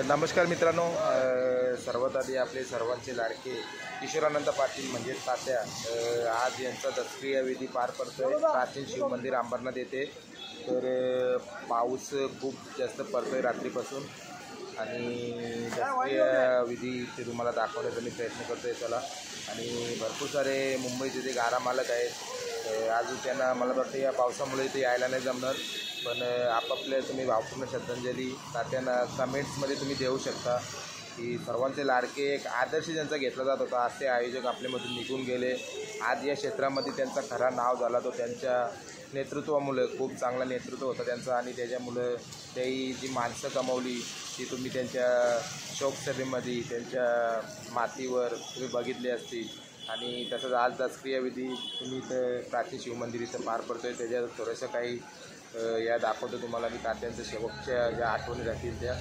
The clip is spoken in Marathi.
नमस्कार मित्रांनो, सर्वात आधी आपले सर्वांचे लाडके किशोरानंद पाटील म्हणजे तात्या आज यांचा दसक्रिया विधी पार पडतोय प्राचीन शिवमंदिर अंबरनाथ येथे। तर पाऊस खूप जास्त पडतोय रात्रीपासून आणि दसक्रिया विधी ते तुम्हाला दाखवण्याचा मी प्रयत्न करतोय चला। आणि भरपूर सारे मुंबईचे जे गारा मालक आहेत आज त्यांना मला वाटतं या पावसामुळे ते यायला नाही जमणार, पण आपापल्या तुम्ही भावपूर्ण श्रद्धांजली तात्यांना कमेंट्समध्ये तुम्ही देऊ शकता की सर्वांचे लाडके एक आदर्श ज्यांचा घेतला जात होता असे आयोजक आपल्यामधून निघून गेले। आज या क्षेत्रामध्ये त्यांचा खरा नाव झाला तो त्यांच्या नेतृत्वामुळे, खूप चांगला नेतृत्व होता त्यांचं आणि त्याच्यामुळं त्याही जी माणसं कमावली ती तुम्ही त्यांच्या शोकसभेमध्ये त्यांच्या मातीवर तुम्ही बघितली असती। आणि तसंच आज दसक्रिया विधी तुम्ही इथं प्राचीन शिवमंदिर इथं पार पडतोय त्याच्यात थोडंसं काही या दाखवतो तुम्हाला मी तात्यांचं शेवटच्या ज्या आठवणी राहतील त्या।